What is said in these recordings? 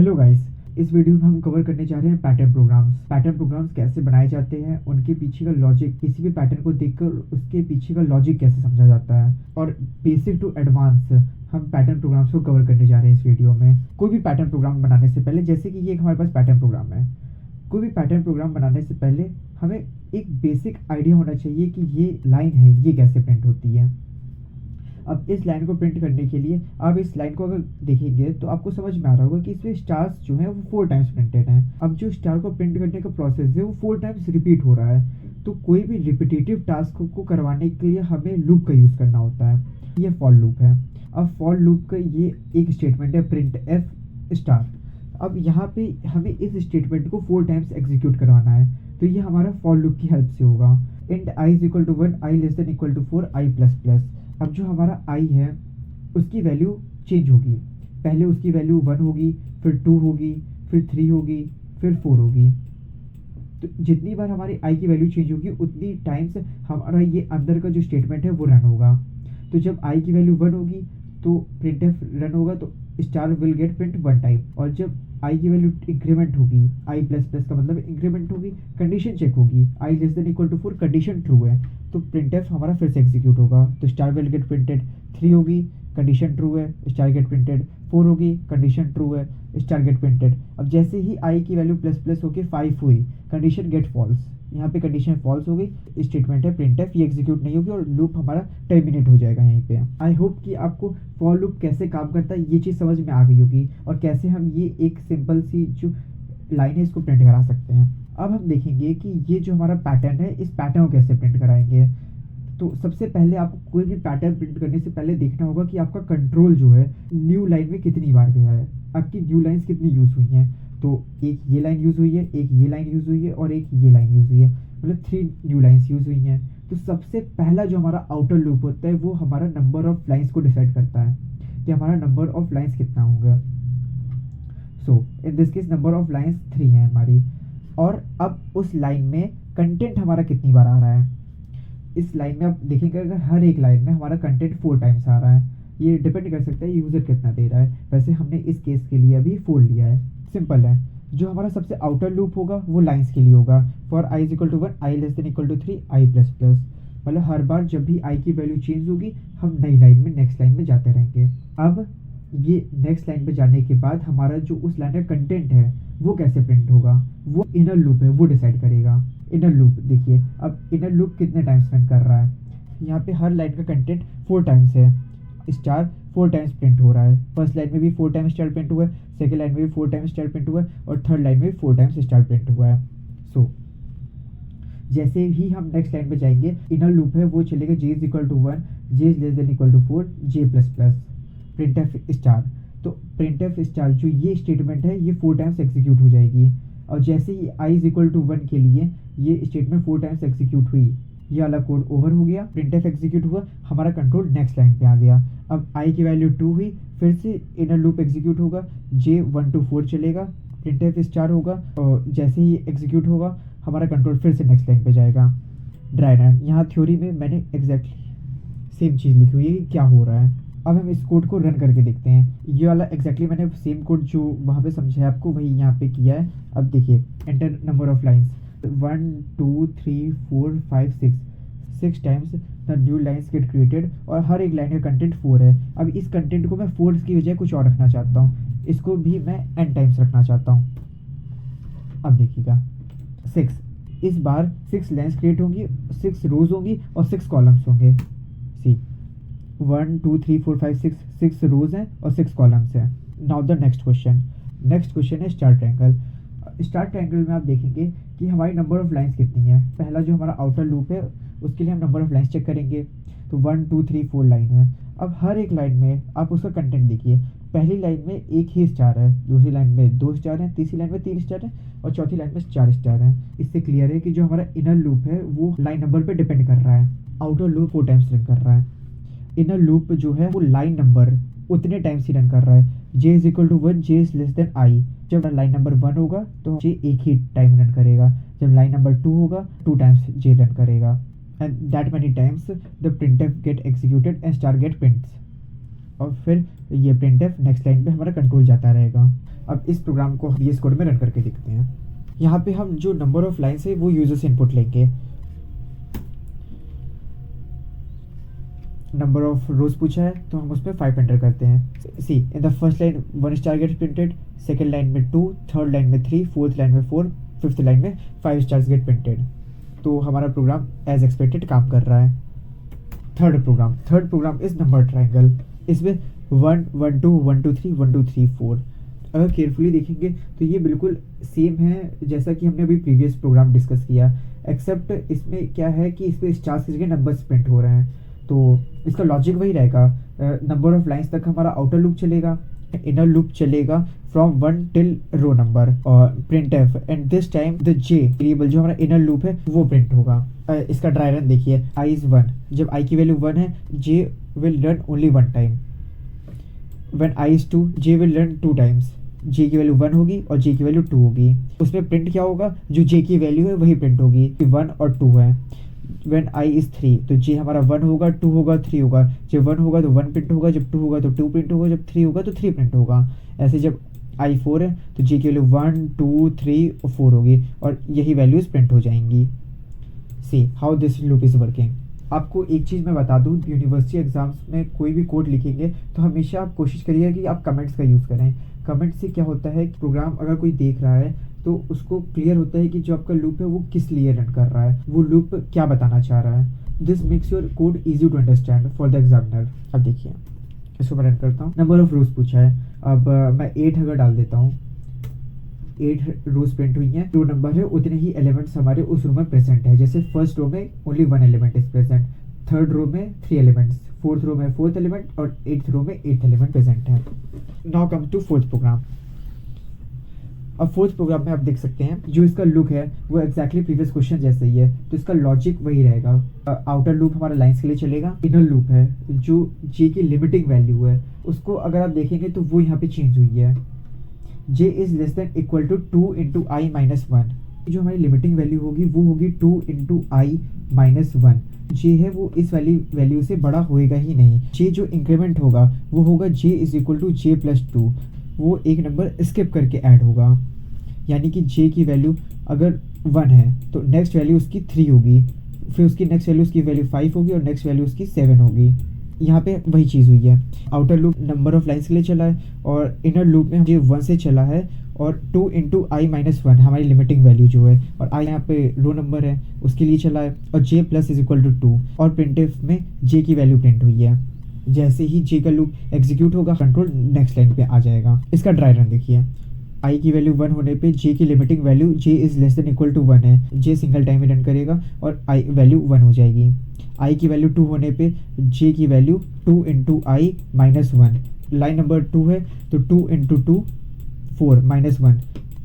Hello guys, इस video में हम कवर करने जा रहे हैं पैटर्न प्रोग्राम्स। पैटर्न प्रोग्राम्स कैसे बनाए जाते हैं, उनके पीछे का लॉजिक, किसी भी पैटर्न को देखकर उसके पीछे का लॉजिक कैसे समझा जाता है, और बेसिक टू एडवांस हम पैटर्न प्रोग्राम्स को कवर करने जा रहे हैं इस वीडियो में। कोई भी पैटर्न प्रोग्राम बनाने से पहले, जैसे कि ये हमारे पास पैटर्न प्रोग्राम है, कोई भी पैटर्न प्रोग्राम बनाने से पहले हमें एक बेसिक आइडिया होना चाहिए कि ये लाइन है, ये कैसे प्रिंट होती है। अब इस लाइन को प्रिंट करने के लिए आप इस लाइन को अगर देखेंगे तो आपको समझ में आ रहा होगा कि इसमें स्टार्स जो है वो 4 टाइम्स प्रिंटेड हैं। अब जो स्टार को प्रिंट करने का प्रोसेस है वो 4 टाइम्स रिपीट हो रहा है, तो कोई भी रिपीटेटिव टास्क को करवाने के लिए हमें लूप का यूज़ करना होता है। ये फॉर लूप है। अब फॉर लूप का ये एक स्टेटमेंट है, प्रिंट एफ स्टार। अब यहाँ पे हमें इस स्टेटमेंट को 4 टाइम्स एग्जीक्यूट करवाना है, तो ये हमारा फॉर लूप की हेल्प से होगा। Int I is equal to 1, I less than equal to 4, I plus plus. अब जो हमारा i है उसकी वैल्यू चेंज होगी। पहले उसकी वैल्यू 1 होगी, फिर 2 होगी, फिर 3 होगी, फिर 4 होगी। तो जितनी बार हमारी i की वैल्यू चेंज होगी उतनी टाइम्स हमारा ये अंदर का जो स्टेटमेंट है वो रन होगा। तो जब i की वैल्यू 1 होगी तो प्रिंटफ रन होगा, तो star will get print 1 time. और जब i की वैल्यू इंक्रीमेंट होगी, i प्लस प्लस का मतलब इंक्रीमेंट होगी, कंडीशन चेक होगी, i less than equal to 4, condition true है, तो प्रिंटफ हमारा फिर से एग्जीक्यूट होगा। तो स्टार विल गेट प्रिंटेड 3 होगी, कंडीशन ट्रू है, स्टार गेट प्रिंटेड 4 होगी, कंडीशन ट्रू है, स्टार गेट प्रिंटेड। अब जैसे ही i की वैल्यू प्लस प्लस होकर 5 हुई, कंडीशन गेट फॉल्स। यहाँ पे कंडीशन फॉल्स हो गई, स्टेटमेंट है प्रिंटफ, ये एग्जीक्यूट नहीं होगी और लूप हमारा टर्मिनेट हो जाएगा यहीं पे। आई होप कि आपको फॉर लूप कैसे काम करता है ये चीज़ समझ में आ गई होगी, और कैसे हम ये एक सिंपल सी जो लाइन है इसको प्रिंट करा सकते हैं। अब हम देखेंगे कि ये जो हमारा पैटर्न है, इस पैटर्न को कैसे प्रिंट कराएंगे। तो सबसे पहले आपको कोई भी पैटर्न प्रिंट करने से पहले देखना होगा कि आपका कंट्रोल जो है न्यू लाइन में कितनी बार गया है, आपकी न्यू लाइन्स कितनी यूज़ हुई हैं। तो एक ये लाइन यूज़ हुई है, एक ये लाइन यूज़ हुई है, और एक ये लाइन यूज़ हुई है, मतलब 3 न्यू लाइन्स यूज़ हुई हैं। तो सबसे पहला जो हमारा आउटर लूप होता है वो हमारा नंबर ऑफ लाइन्स को डिसाइड करता है कि हमारा नंबर ऑफ लाइन्स कितना होगा। So in this case number of lines 3 है हमारी। और अब उस लाइन में कंटेंट हमारा कितनी बार आ रहा है। इस लाइन में आप देखेंगे अगर हर एक लाइन में हमारा कंटेंट 4 टाइम्स आ रहा है, ये डिपेंड कर सकता है यूज़र कितना दे रहा है। वैसे हमने इस केस के लिए अभी 4 लिया है, सिंपल है। जो हमारा सबसे आउटर लूप होगा वो लाइन्स के लिए होगा। For i is equal to 1, I less than equal to 3, I plus plus. मतलब हर बार जब भी i की वैल्यू चेंज होगी हम नई लाइन में, नेक्स्ट लाइन में जाते रहेंगे। अब ये नेक्स्ट लाइन पे जाने के बाद हमारा जो उस लाइन का कंटेंट है वो कैसे प्रिंट होगा, वो इनर लूप है वो डिसाइड करेगा। इनर लूप देखिए, अब इनर लूप कितने टाइम्स प्रिंट कर रहा है। यहाँ पे हर लाइन का कंटेंट 4 टाइम्स है, स्टार 4 टाइम्स प्रिंट हो रहा है। फर्स्ट लाइन में भी 4 टाइम्स स्टार प्रिंट हुआ है, सेकंड लाइन में भी 4 टाइम्स स्टार प्रिंट हुआ है, और थर्ड लाइन में भी 4 टाइम्स स्टार प्रिंट हुआ है। सो जैसे ही हम नेक्स्ट लाइन पे जाएंगे, इनर लूप है वो चलेगा j is equal to 1, j is less than equal to 4, j plus plus, printf star. तो प्रिंटफ स्टार जो ये स्टेटमेंट है ये 4 टाइम्स एग्जीक्यूट हो जाएगी। और जैसे ही i इज इक्वल टू 1 के लिए ये स्टेटमेंट 4 टाइम्स एग्जीक्यूट हुई, ये वाला कोड ओवर हो गया, प्रिंटफ एग्जीक्यूट हुआ, हमारा कंट्रोल नेक्स्ट लाइन पे आ गया। अब i की वैल्यू 2 हुई, फिर से इनर लूप एग्जीक्यूट होगा, j 1 to 4 चलेगा, प्रिंटफ स्टार होगा, और जैसे ही एग्जीक्यूट होगा हमारा कंट्रोल फिर से नेक्स्ट लाइन पे जाएगा। Dry run. यहाँ थ्योरी में मैंने एग्जैक्टली सेम चीज़ लिखी हुई है कि क्या हो रहा है। अब हम इस कोड को रन करके देखते हैं। ये वाला एग्जैक्टली मैंने सेम कोड जो वहाँ पे समझाया आपको वही यहाँ पे किया है। अब देखिए, enter number of lines 1 2 3 4 5 6 times the new lines get created, और हर एक लाइन का कंटेंट 4 है। अब इस कंटेंट को मैं 4 की बजाय कुछ और रखना चाहता हूँ, इसको भी मैं n टाइम्स रखना चाहता हूँ। अब देखिएगा 6, इस बार 6 लाइन्स क्रिएट होंगी, 6 रोज होंगी और 6 कॉलम्स होंगे। सी 1 2 3 4 5 6 रोज हैं और 6 कॉलम्स हैं। नाउ द नेक्स्ट क्वेश्चन है स्टार ट्रायंगल। स्टार ट्रायंगल में आप देखेंगे कि हमारी नंबर ऑफ लाइन्स कितनी है। पहला जो हमारा आउटर लूप है उसके लिए हम नंबर ऑफ लाइन्स चेक करेंगे, तो 1 2 3 4 लाइन है। अब हर एक लाइन में आप उसका कंटेंट देखिए, पहली लाइन में 1 ही स्टार है, दूसरी लाइन में 2 स्टार हैं, तीसरी लाइन में 3 स्टार हैं, और चौथी लाइन में 4 स्टार हैं। इससे क्लियर है कि जो हमारा इनर लूप है वो लाइन नंबर पे डिपेंड कर रहा है। आउटर लूप 4 टाइम्स रन कर रहा है, इनर लूप जो है वो लाइन नंबर उतने टाइम्स ही रन कर रहा है। j is equal to 1, j is less than i। जब लाइन नंबर 1 होगा तो j एक ही टाइम रन करेगा, जब लाइन नंबर 2 होगा 2 टाइम्स j रन करेगा। And that many times the printf get executed and star get prints. और फिर ये प्रिंटफ नेक्स्ट लाइन पे हमारा कंट्रोल जाता रहेगा। अब इस प्रोग्राम को VS कोड में रन करके देखते हैं। यहाँ पे हम जो नंबर ऑफ लाइन्स है वो यूजर से इनपुट लेंगे। नंबर ऑफ रोज पूछा है तो हम उसमें 5 एंटर करते हैं। See in the first line 1 star get printed, second line में 2, थर्ड लाइन में 3, फोर्थ लाइन में 4, फिफ्थ लाइन में 5 स्टार्स गेट प्रिंटेड। तो हमारा प्रोग्राम एज एक्सपेक्टेड काम कर रहा है। Third program is number triangle. इसमें 1 1 2 1 2 3 1 2 3 4। अगर केयरफुली देखेंगे तो ये बिल्कुल सेम है जैसा कि हमने अभी प्रीवियस प्रोग्राम डिस्कस किया, एक्सेप्ट इसमें क्या है कि इसमें स्टार्स की जगह नंबर्स प्रिंट हो रहे हैं। तो इसका लॉजिक वही रहेगा। नंबर ऑफ लाइंस तक हमारा आउटर लूप चलेगा, इनर लूप चलेगा फ्रॉम 1 टिल रो नंबर और print F, and this time the J variable जो हमारा इनर लूप है वो प्रिंट होगा। इसका ड्राई रन देखिए, i इज 1, जब i की वैल्यू 1 है j will run only 1 time. When i is 2 j will run 2 times. j की वैल्यू 1 होगी और j की वैल्यू 2 होगी। उसमें प्रिंट क्या होगा, जो j की वैल्यू है वही प्रिंट होगी, 1 और 2 है। When i is 3 तो j हमारा 1 होगा, 2 होगा, 3 होगा। जब 1 होगा तो 1 प्रिंट होगा, जब 2 होगा तो 2 प्रिंट होगा, जब 3 होगा तो 3 प्रिंट होगा। ऐसे जब i 4 है तो j की वैल्यू 1 2 3 और 4 होगी और यही वैल्यूज प्रिंट हो जाएंगी। See how this loop is working. आपको एक चीज़ मैं बता दूँ, यूनिवर्सिटी एग्जाम्स में कोई भी कोड लिखेंगे तो हमेशा आप कोशिश करिए कि आप कमेंट्स का यूज़ करें। कमेंट से क्या होता है, प्रोग्राम अगर कोई देख रहा है तो उसको क्लियर होता है कि जो आपका लूप है वो किस लिए रन कर रहा है, वो लूप क्या बताना चाह रहा है। This makes your code easy to understand for the examiner. अब देखिए इसको मैं रन करता हूँ। नंबर ऑफ रोज पूछा है, अब मैं 8 अगर डाल देता हूँ, 8 रोज प्रिंट हुई हैं, जो नंबर है उतने ही एलिमेंट्स हमारे उस रो में प्रेजेंट है। जैसे फर्स्ट रो में only 1 element is present, third row में 3 एलिमेंट्स, फोर्थ रो में 4th एलिमेंट और 8th रो में 8th एलिमेंट प्रेजेंट है। Now come to fourth program. अब फोर्थ प्रोग्राम में आप देख सकते हैं जो इसका लुक है वो एक्जैक्टली प्रीवियस क्वेश्चन जैसे ही है, तो इसका लॉजिक वही रहेगा। आउटर लूप हमारा लाइंस के लिए चलेगा, इनर लूप है जो j की लिमिटिंग वैल्यू है उसको अगर आप देखेंगे तो वो यहाँ पे चेंज हुई है। j is less than equal to 2 into I minus 1। जो हमारी लिमिटिंग वैल्यू होगी वो होगी 2 इंटू आई माइनस 1। j है वो इस वाली वैल्यू से बड़ा होएगा ही नहीं। j जो इंक्रीमेंट होगा वो होगा j is equal to j plus 2, वो एक नंबर स्किप करके ऐड होगा। यानी कि j की वैल्यू अगर 1 है तो नेक्स्ट वैल्यू उसकी 3 होगी, फिर उसकी नेक्स्ट वैल्यू उसकी वैल्यू 5 होगी और नेक्स्ट वैल्यू उसकी 7 होगी। यहाँ पे वही चीज़ हुई है। Outer loop number of lines के लिए चला है और इनर लूप में j 1 से चला है और 2 इंटू आई माइनस 1 हमारी लिमिटिंग वैल्यू जो है, और i यहाँ पे रो नंबर है उसके लिए चला है, और j plus is equal to 2 और प्रिंटफ में j की वैल्यू प्रिंट हुई है। जैसे ही j का लूप एग्जीक्यूट होगा कंट्रोल नेक्स्ट लाइन पे आ जाएगा। इसका ड्राई रन देखिए, i की वैल्यू 1 होने पे j की limiting value j is less than equal to 1 है, j सिंगल टाइम में रन करेगा और i वैल्यू 1 हो जाएगी। i की वैल्यू 2 होने पे j की value 2 into I minus 1। Line number 2 है तो 2 इंटू 2 4 माइनस 1,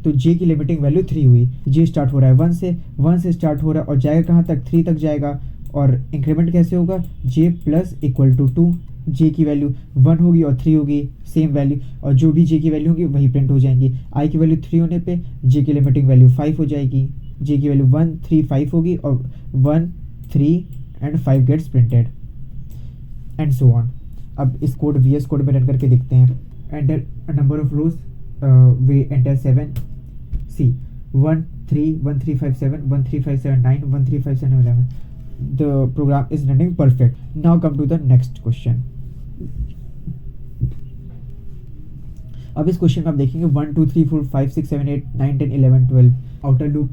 तो j की लिमिटिंग वैल्यू 3 हुई। j स्टार्ट हो रहा है 1 से स्टार्ट हो रहा है और जाएगा कहाँ तक, 3 तक जाएगा। और इंक्रीमेंट कैसे होगा, j plus equal to 2, j की वैल्यू 1 होगी और 3 होगी सेम वैल्यू, और जो भी j की वैल्यू होगी वही प्रिंट हो जाएंगी। i की वैल्यू 3 होने पे j की लिमिटिंग वैल्यू 5 हो जाएगी, j की वैल्यू 1 3 5 होगी और 1 3 and 5 gets printed and so on. अब इस कोड VS कोड में रन करके देखते हैं। Enter number of rows, we enter 7, see 1 3 1 3 5 7 1 3 5 7 9 1 3 5 7 11। The program is running perfect. Now come to the next question. अब इस क्वेश्चन में आप देखेंगे 1 2 3 4 5 6 7 8 9 10 11 12 आउटर लूप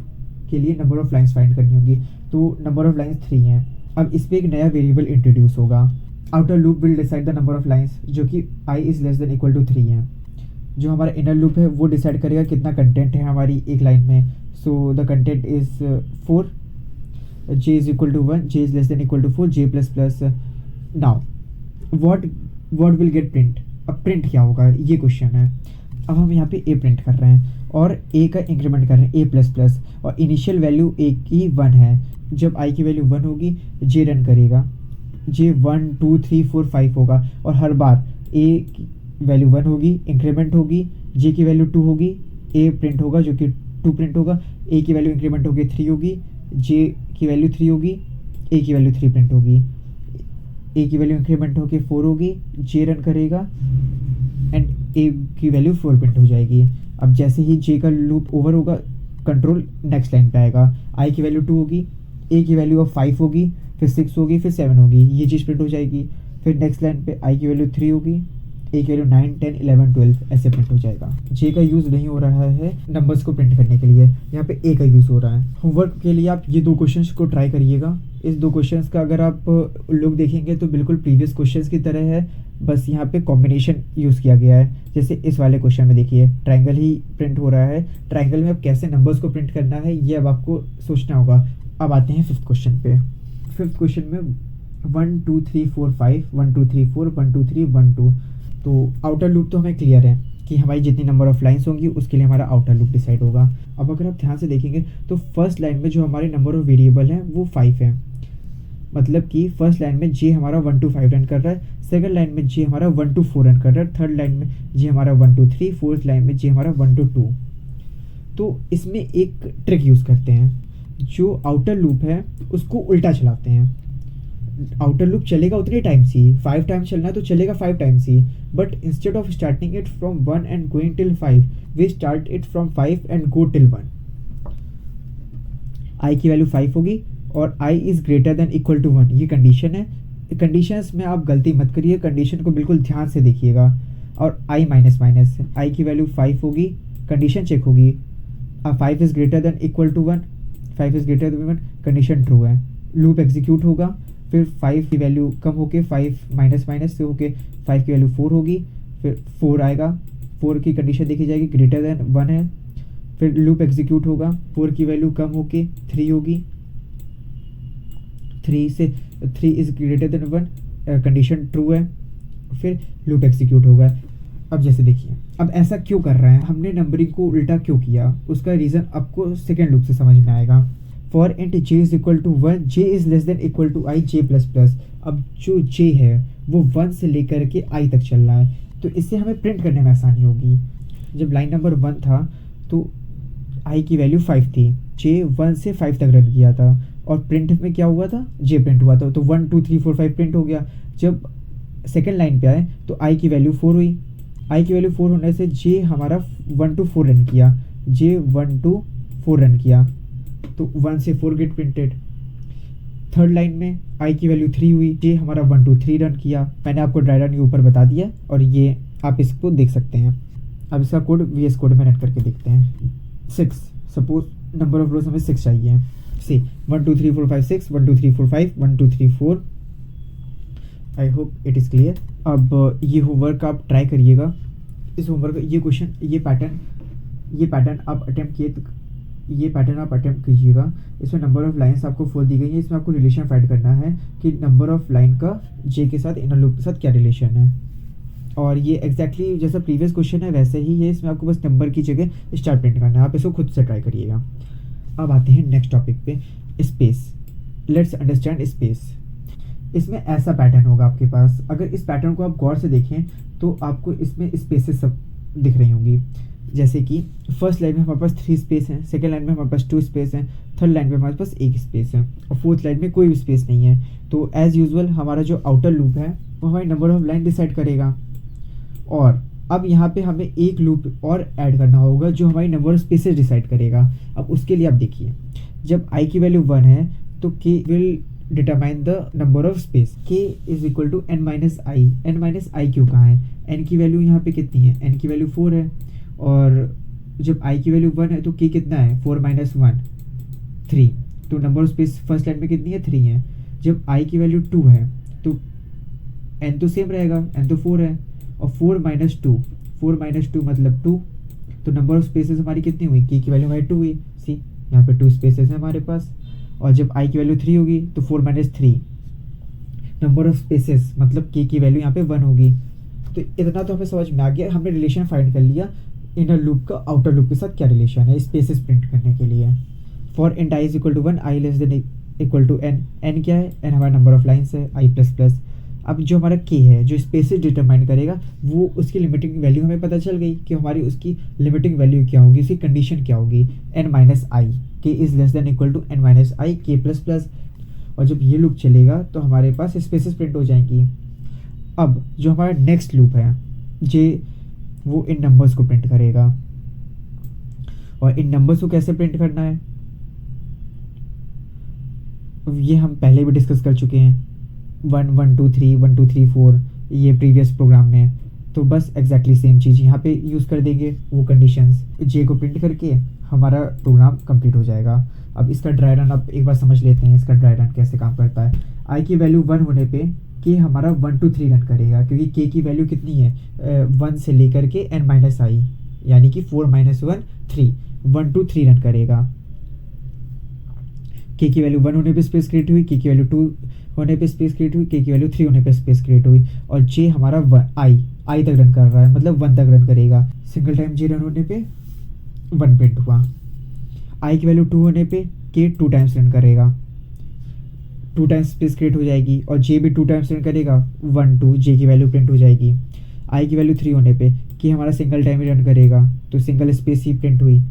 के लिए नंबर ऑफ लाइंस फाइंड करनी होगी, तो नंबर ऑफ लाइंस 3 हैं। अब इस पे एक नया वेरिएबल इंट्रोड्यूस होगा। Outer loop will decide the number of lines जो कि i is less than equal to 3 है। जो हमारा इनर लूप है वो डिसाइड करेगा कितना कंटेंट है हमारी एक लाइन में। So the content is 4, j is equal to 1, j is less than equal to 4, j plus plus। now what will get print। अब प्रिंट क्या होगा ये क्वेश्चन है। अब हम यहाँ पे a प्रिंट कर रहे हैं और a का इंक्रीमेंट कर रहे हैं a प्लस प्लस, और इनिशियल वैल्यू a की 1 है। जब i की वैल्यू 1 होगी j रन करेगा, j 1 2 3 4 5 होगा और हर बार a की वैल्यू 1 होगी, इंक्रीमेंट होगी, j की वैल्यू 2 होगी, a प्रिंट होगा जो कि 2 प्रिंट होगा, a की वैल्यू इंक्रीमेंट होगी 3 होगी, j की वैल्यू 3 होगी, a की वैल्यू 3 प्रिंट होगी, a की वैल्यू इंक्रीमेंट होगी 4 होगी, j रन करेगा एंड ए की वैल्यू 4 प्रिंट हो जाएगी। अब जैसे ही जे का लूप ओवर होगा, कंट्रोल नेक्स्ट लाइन पे आएगा, आई की वैल्यू 2 होगी, ए की वैल्यू अब 5 होगी, फिर 6 होगी, फिर 7 होगी, ये चीज़ प्रिंट हो जाएगी। फिर नेक्स्ट लाइन पे आई की वैल्यू 3 होगी, ए की वैल्यू 9, 10, 11, 12 ऐसे प्रिंट हो जाएगा। जे का यूज़ नहीं हो रहा है नंबर्स को प्रिंट करने के लिए, यहाँ पे ए का यूज़ हो रहा है। होमवर्क के लिए आप ये 2 क्वेश्चंस को ट्राई करिएगा। इस 2 क्वेश्चंस का अगर आप लोग देखेंगे तो बिल्कुल प्रीवियस क्वेश्चंस की तरह है, बस यहाँ पे कॉम्बिनेशन यूज़ किया गया है। जैसे इस वाले क्वेश्चन में देखिए ट्राइंगल ही प्रिंट हो रहा है, ट्राइंगल में अब कैसे नंबर्स को प्रिंट करना है ये अब आपको सोचना होगा। अब आते हैं 5th क्वेश्चन पे। 5th क्वेश्चन में 1 2 3 4 5, 1 2 3 4, 1 2 3 1 2। तो आउटर लूप तो हमें क्लियर है कि हमारी जितनी नंबर ऑफ लाइंस होंगी उसके लिए हमारा आउटर लूप डिसाइड होगा। अब अगर आप ध्यान से देखेंगे तो फर्स्ट लाइन में जो हमारे नंबर ऑफ वेरिएबल हैं वो 5 है, मतलब कि फर्स्ट लाइन में जे हमारा 1 2 5 रन कर रहा है, सेकंड लाइन में जे हमारा 1 2 4 रन कर रहा है, थर्ड लाइन में जे हमारा 1 2 3, फोर्थ लाइन में जे हमारा 1 2 2। तो इसमें एक ट्रिक यूज़ करते हैं, जो आउटर लूप है उसको उल्टा चलाते हैं। आउटर लूप चलेगा उतने टाइम्स ही, 5 टाइम्स चलना है तो चलेगा 5 टाइम्स ही, but instead of starting it from 1 and going till 5, we start it from 5 and go till 1। I की वैल्यू 5 होगी और i is greater than equal to 1, ये कंडीशन है। कंडीशंस में आप गलती मत करिए, कंडीशन को बिल्कुल ध्यान से देखिएगा। और i माइनस माइनस, आई की वैल्यू 5 होगी, कंडीशन चेक होगी, 5 is greater than equal to 1, 5 is greater than 1, condition true है। लूप एग्जीक्यूट होगा, फिर 5 की वैल्यू कम होके 5 माइनस माइनस से होके 5 की वैल्यू 4 होगी, फिर 4 आएगा, 4 की कंडीशन देखी जाएगी ग्रेटर देन 1 है, फिर लूप एग्जीक्यूट होगा, 4 की वैल्यू कम होके 3 होगी, 3 is greater than 1, condition true है, फिर लूप एग्जीक्यूट होगा। अब जैसे देखिए, अब ऐसा क्यों कर रहे हैं, हमने नंबरिंग को उल्टा क्यों किया, उसका रीज़न आपको सेकेंड लूप से समझ में आएगा। For int j is equal to 1, j is less than equal to i, j plus plus. अब जो j है वो 1 से लेकर के i तक चल रहा है, तो इससे हमें प्रिंट करने में आसानी होगी। जब लाइन नंबर 1 था तो i की वैल्यू 5 थी, j 1 से 5 तक रन किया था, और प्रिंट में क्या हुआ था, j प्रिंट हुआ था, तो 1 2 3 4 5 प्रिंट हो गया। जब सेकेंड लाइन पे आए तो i की वैल्यू 4 हुई, i की वैल्यू 4 होने से j हमारा 1 2 4 रन किया, j 1 2 4 रन किया, तो 1 से 4 गेट प्रिंटेड। थर्ड लाइन में i की वैल्यू 3 हुई, j हमारा 1 2 3 रन किया। मैंने आपको ड्राई रन के ऊपर बता दिया और ये आप इसको देख सकते हैं। अब इसका कोड VS कोड में रन करके देखते हैं। 6, सपोज नंबर ऑफ रोज हमें 6 चाहिए, सी 1 2 3 4 5 6, 1 2 3 4 5, 1 2 3 4। I hope it is clear. अब ये होमवर्क आप ट्राई करिएगा। इस होमवर्क ये क्वेश्चन ये पैटर्न आप अटेम्प्ट किए, ये पैटर्न आप अटेम्प्ट कीजिएगा। इसमें नंबर ऑफ लाइन्स आपको 4 दी गई है, इसमें आपको रिलेशन फाइंड करना है कि नंबर ऑफ लाइन का जे के साथ इनर लूप के साथ क्या रिलेशन है। और ये एग्जैक्टली जैसा प्रीवियस क्वेश्चन है वैसे ही है, इसमें आपको बस नंबर की जगह स्टार प्रिंट करना है, आप इसको खुद से ट्राई करिएगा। अब आते हैं नेक्स्ट टॉपिक पे, स्पेस। Let's understand space. इसमें ऐसा पैटर्न होगा आपके पास, अगर इस पैटर्न को आप गौर से देखें तो आपको इसमें स्पेसेस सब दिख रही होंगी। जैसे कि फर्स्ट लाइन में हमारे पास 3 स्पेस हैं, सेकेंड लाइन में हमारे पास 2 स्पेस हैं, थर्ड लाइन में हमारे पास 1 स्पेस है, और फोर्थ लाइन में कोई भी स्पेस नहीं है। तो एज़ यूजुअल हमारा जो आउटर लूप है वो हमारी नंबर ऑफ लाइन डिसाइड करेगा। और अब यहाँ पे हमें एक लूप और ऐड करना होगा जो हमारी नंबर ऑफ स्पेसेस डिसाइड करेगा। अब उसके लिए आप देखिए, जब i की वैल्यू 1 है तो k will determine the number of space, k is equal to n minus i. n minus i क्यों कहाँ है, n की वैल्यू यहाँ पे कितनी है, n की वैल्यू 4 है, और जब i की वैल्यू 1 है तो k कितना है, 4 माइनस 1 3, तो number of space first line में कितनी है, 3 है। जब i की वैल्यू 2 है तो n तो सेम रहेगा, n तो 4 है, और 4 माइनस 2 मतलब 2, तो नंबर ऑफ स्पेसेस हमारी कितनी हुई, k की वैल्यू हमारी 2 हुई। सी यहाँ पे 2 स्पेसेस है हमारे पास। और जब i की वैल्यू 3 होगी तो 4 माइनस 3, नंबर ऑफ स्पेसेस मतलब k की वैल्यू यहाँ पे 1 होगी। तो इतना तो हमें समझ में आ गया, हमने रिलेशन फाइंड कर लिया इनर लूप का आउटर लूप के साथ क्या रिलेशन है स्पेसेस प्रिंट करने के लिए। For int i is equal to 1, i less than equal to n, n क्या है, n हमारा नंबर ऑफ लाइन्स है, i प्लस प्लस। अब जो हमारा k है जो स्पेसेस डिटरमाइन करेगा वो उसकी लिमिटिंग वैल्यू हमें पता चल गई कि हमारी उसकी लिमिटिंग वैल्यू क्या होगी, उसकी कंडीशन क्या होगी, n minus I, k is less than equal to n minus I k plus plus. और जब ये लूप चलेगा तो हमारे पास स्पेसेस प्रिंट हो जाएंगी। अब जो हमारा नेक्स्ट लूप है जे वो इन नंबर्स को प्रिंट करेगा। और इन नंबर्स को कैसे प्रिंट करना है ये हम पहले भी डिस्कस कर चुके हैं, 1 1 2 3 1 2 3 4 ये प्रीवियस प्रोग्राम में। तो बस एग्जैक्टली सेम चीज़ यहाँ पे यूज़ कर देंगे, वो कंडीशंस जे को प्रिंट करके हमारा प्रोग्राम कंप्लीट हो जाएगा। अब इसका ड्राई रन अब एक बार समझ लेते हैं, इसका ड्राई रन कैसे काम करता है। आई की वैल्यू 1 होने पे के हमारा 1 2 3 रन करेगा, क्योंकि के की वैल्यू कितनी है 1 से लेकर के n माइनस आई, यानी कि 4 - 1 3, 1 2 3 रन करेगा। के की वैल्यू 1 होने पे स्पेस क्रिएट हुई, के की वैल्यू 2 होने पे स्पेस क्रिएट हुई, के की वैल्यू 3 होने पे स्पेस क्रिएट हुई। और जे हमारा आई तक रन कर रहा है, मतलब 1 तक रन करेगा। सिंगल टाइम जे रन होने पे 1 प्रिंट हुआ। आई की वैल्यू 2 होने पे के 2 टाइम्स रन करेगा, 2 टाइम्स स्पेस क्रिएट हो जाएगी। और जे भी 2 टाइम्स रन करेगा, 1 2 जे की वैल्यू प्रिंट हो जाएगी। आई की वैल्यू 3 होने पे के हमारा सिंगल टाइम ही रन करेगा, तो सिंगल स्पेस ही प्रिंट हुई।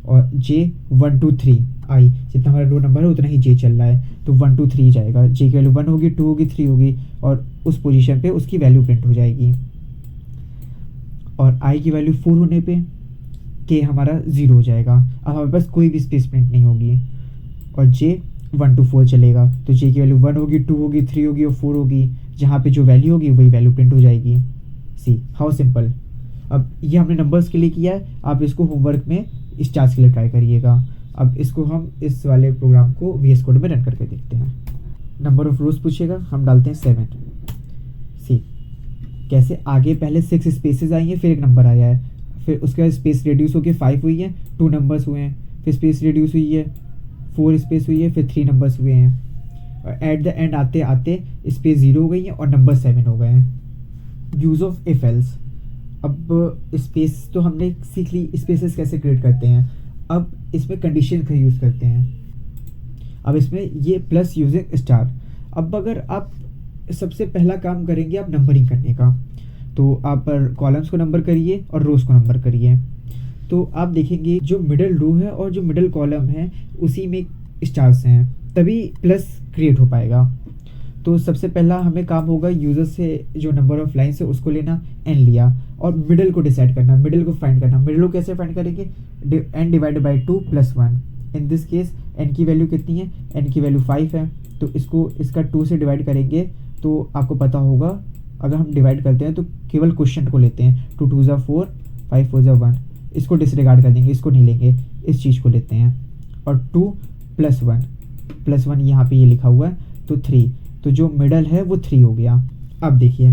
और जे 1 2 3 आई, जितना हमारा रो नंबर है उतना ही जे चल रहा है, तो 1 2 3 जाएगा। जे की वैल्यू 1 होगी, 2 होगी, 3 होगी, और उस पोजीशन पे उसकी वैल्यू प्रिंट हो जाएगी। और आई की वैल्यू 4 होने पे के हमारा 0 हो जाएगा। अब हमारे पास कोई भी स्पेस प्रिंट नहीं होगी। और जे 1 2 4 चलेगा, तो जे की वैल्यू 1 होगी, 2 होगी, 3 होगी और 4 होगी। जहाँ पे जो वैल्यू होगी वही वैल्यू प्रिंट हो जाएगी। See how simple. अब ये हमने नंबर्स के लिए किया है, आप इसको होमवर्क में इस टास्क के लिए ट्राई करिएगा। अब इसको हम इस वाले प्रोग्राम को VS कोड में रन करके देखते हैं। नंबर ऑफ रोज पूछेगा, हम डालते हैं 7। सी कैसे आगे पहले 6 स्पेसेस आई हैं, फिर एक नंबर आया है, फिर उसके बाद स्पेस रिड्यूस होकर 5 हुई है, 2 नंबर्स हुए हैं, फिर स्पेस रिड्यूस हुई है, 4 स्पेस हुई है, फिर 3 नंबर्स हुए हैं। और एट द एंड आते आते स्पेस 0 हो गई है और नंबर 7 हो गए हैं। Use of if else. अब स्पेस तो हमने सीख ली, स्पेसेस कैसे क्रिएट करते हैं। अब इसमें कंडीशन का यूज़ करते हैं। अब इसमें ये प्लस यूजिंग स्टार। अब अगर आप सबसे पहला काम करेंगे आप नंबरिंग करने का, तो आप कॉलम्स को नंबर करिए और रोज को नंबर करिए। तो आप देखेंगे जो मिडल रो है और जो मिडल कॉलम है उसी में स्टार्स हैं, तभी प्लस क्रिएट हो पाएगा। तो सबसे पहला हमें काम होगा यूज़र से जो नंबर ऑफ लाइन्स है उसको लेना, n लिया, और मिडल को डिसाइड करना, मिडल को फाइंड करना। मिडल को कैसे फाइंड करेंगे, n divided by 2 + 1। In this case n की वैल्यू कितनी है, n की वैल्यू 5 है, तो इसको इसका 2 से डिवाइड करेंगे। तो आपको पता होगा अगर हम डिवाइड करते हैं तो केवल क्वेश्चन को लेते हैं, 2 2 ज़ा 4, 5 4 ज़ा 1। इसको डिसरिगार्ड कर देंगे, इसको नहीं लेंगे, इस चीज़ को लेते हैं। और 2 + 1 यहाँ पे ये लिखा हुआ है, तो 3, तो जो मिडल है वो 3 हो गया। अब देखिए,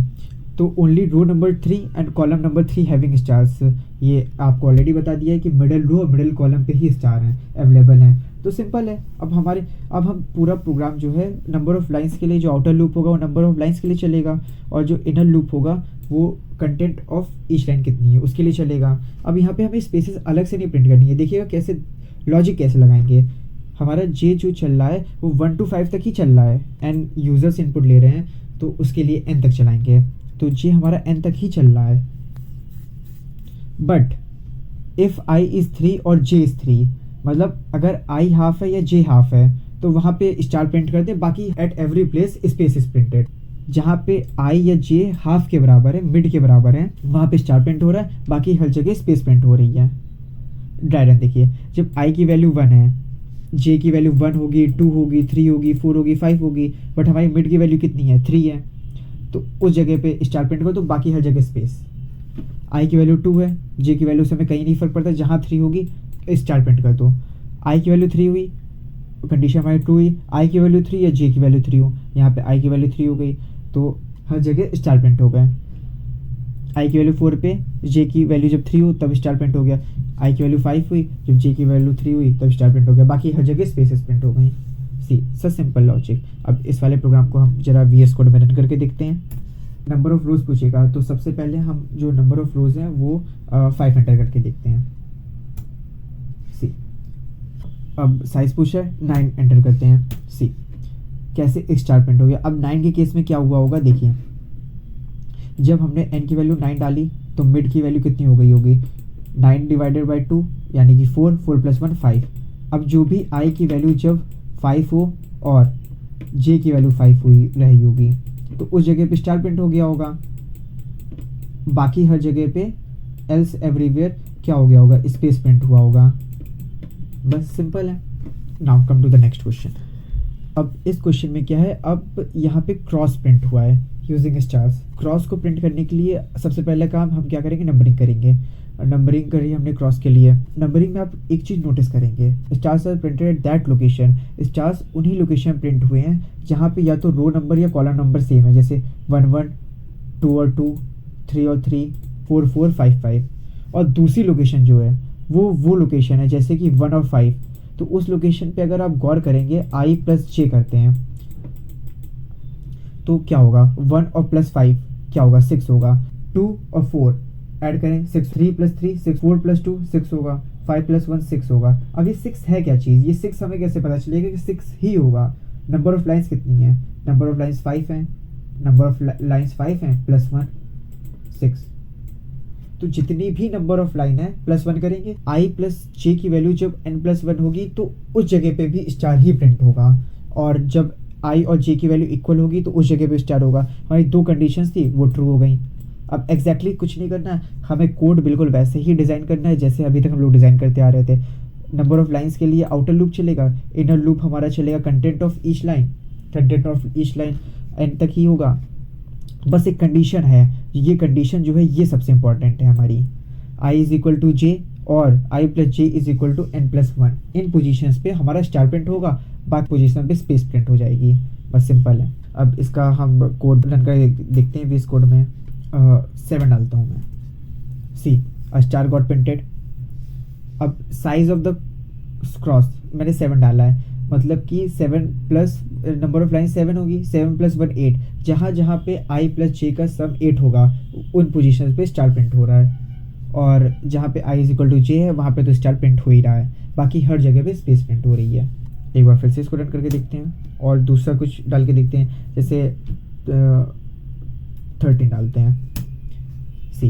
तो only row number 3 and column number 3 having stars. ये आपको ऑलरेडी बता दिया है कि मिडल रो और मिडल कॉलम पे ही स्टार हैं, अवेलेबल हैं। तो सिंपल है। अब हम पूरा प्रोग्राम जो है नंबर ऑफ लाइंस के लिए, जो आउटर लूप होगा वो नंबर ऑफ लाइंस के लिए चलेगा, और जो इनर लूप होगा वो कंटेंट ऑफ ईच लाइन कितनी है उसके लिए चलेगा। अब यहाँ पे हमें स्पेसेस अलग से नहीं प्रिंट करनी है। देखिएगा कैसे लॉजिक कैसे लगाएंगे। हमारा जे जो चल रहा है वो 1 to 5 तक ही चल रहा है, एंड यूजर्स इनपुट ले रहे हैं तो उसके लिए n तक चलाएंगे, तो जे हमारा n तक ही चल रहा है। बट इफ़ i इज़ 3 और j इज़ 3, मतलब अगर i हाफ है या j हाफ है तो वहाँ पे स्टार प्रिंट करते हैं, बाकी at every place space is printed. जहाँ पे i या j हाफ के बराबर है, मिड के बराबर है, वहाँ पे स्टार प्रिंट हो रहा है, बाकी हर जगह स्पेस प्रिंट हो रही है। ड्राई रन देखिए, जब i की वैल्यू 1 है, j की वैल्यू 1 होगी, 2 होगी, 3 होगी, 4 होगी, 5 होगी, बट हमारी मिड की वैल्यू कितनी है, 3 है, तो उस जगह पे स्टार प्रिंट करो, तो बाकी हर जगह स्पेस। i की वैल्यू 2 है, j की वैल्यू से हमें कहीं नहीं फर्क पड़ता, जहाँ 3 होगी स्टार प्रिंट कर दो। i की वैल्यू 3 हुई, कंडीशन हमारी 2 हुई, i की वैल्यू 3 या j की वैल्यू 3 हो, यहाँ पे i की वैल्यू 3 हो गई, तो हर जगह स्टार प्रिंट हो गए। i की वैल्यू 4 पे j की वैल्यू जब 3 हो तब स्टार प्रिंट हो गया, i की वैल्यू 5 हुई, जब j की वैल्यू 3 हुई तब स्टार प्रिंट हो गया, बाकी हर जगह स्पेसेस प्रिंट हो गई। सी सच सिंपल लॉजिक। अब इस वाले प्रोग्राम को हम जरा VS कोड में रन करके देखते हैं। नंबर ऑफ रोज पूछेगा, तो सबसे पहले हम जो नंबर ऑफ रोज हैं वो 5 एंटर करके देखते हैं। सी अब साइज पूछा है, 9 एंटर करते हैं। सी कैसे स्टार प्रिंट हो गया। अब 9 के केस में क्या हुआ होगा, देखिए जब हमने n की वैल्यू 9 डाली तो मिड की वैल्यू कितनी हो गई होगी, 9 डिवाइडेड बाई 2 यानी कि 4, 4 + 1 5। अब जो भी i की वैल्यू जब 5 हो और j की वैल्यू 5 हुई रही होगी तो उस जगह पे स्टार प्रिंट हो गया होगा, बाकी हर जगह पे एल्स एवरीवेयर क्या हो गया होगा, स्पेस प्रिंट हुआ होगा। बस सिंपल है। Now come to the next question. अब इस क्वेश्चन में क्या है, अब यहाँ पे क्रॉस प्रिंट हुआ है यूजिंग स्टार्स। क्रॉस को प्रिंट करने के लिए सबसे पहला काम हम क्या करेंगे, नंबरिंग करेंगे। नंबरिंग करी हमने क्रॉस के लिए। नंबरिंग में आप एक चीज़ नोटिस करेंगे, stars are printed at that location. Stars उन्हीं लोकेशन प्रिंट हुए हैं जहाँ पे या तो रो नंबर या कॉलम नंबर सेम है, जैसे 1 1, 2 और 2, 3 और 3, 4 4, 5 5। और दूसरी लोकेशन जो है वो लोकेशन है जैसे कि 1 और 5। तो उस लोकेशन पे अगर आप गौर करेंगे i प्लस j करते हैं तो क्या होगा, 1 और प्लस 5 क्या होगा, 6 होगा। 2 और 4 ऐड करें, 6, 3 प्लस 3 6, 4 प्लस 2 6 होगा, 5 प्लस 1 6 होगा। अब ये 6 है क्या चीज़, ये 6 हमें कैसे पता चलेगा कि 6 ही होगा। नंबर ऑफ लाइन्स कितनी है, नंबर ऑफ लाइन्स 5 हैं, नंबर ऑफ लाइन्स 5 हैं प्लस 1 6। तो जितनी भी नंबर ऑफ लाइन है प्लस 1 करेंगे, i प्लस j की वैल्यू जब n प्लस 1 होगी तो उस जगह पे भी स्टार ही प्रिंट होगा। और जब i और j की वैल्यू इक्वल होगी तो उस जगह पे स्टार होगा। हमारी दो कंडीशंस थी वो ट्रू हो गई। अब एग्जैक्टली कुछ नहीं करना है, हमें कोड बिल्कुल वैसे ही डिज़ाइन करना है जैसे अभी तक हम लोग डिज़ाइन करते आ रहे थे। नंबर ऑफ लाइन्स के लिए आउटर लूप चलेगा, इनर लूप हमारा चलेगा content of each line. Content of each line and तक ही होगा। बस एक कंडीशन है, ये कंडीशन जो है ये सबसे इंपॉर्टेंट है हमारी। i is equal to J और i plus J is equal to n plus 1। इन पोजीशंस पे हमारा स्टार प्रिंट होगा, बाकी पोजीशन पे स्पेस प्रिंट हो जाएगी। बस सिंपल है। अब इसका हम कोड रन कर देखते हैं। VS कोड में 7 डालता हूँ मैं। सी अ स्टार गॉट प्रिंटेड। अब साइज ऑफ द क्रॉस मैंने 7 डाला है, मतलब कि 7 प्लस नंबर ऑफ लाइन 7 होगी, 7 प्लस 1 8। जहाँ जहाँ पे i प्लस j का सम 8 होगा उन पोजीशन पे स्टार प्रिंट हो रहा है। और जहाँ पे i is equal to j है वहाँ पे तो स्टार प्रिंट हो ही रहा है, बाकी हर जगह पे स्पेस प्रिंट हो रही है। एक बार फिर से इसको रन करके देखते हैं और दूसरा कुछ डाल के देखते हैं, जैसे 13 डालते हैं। सी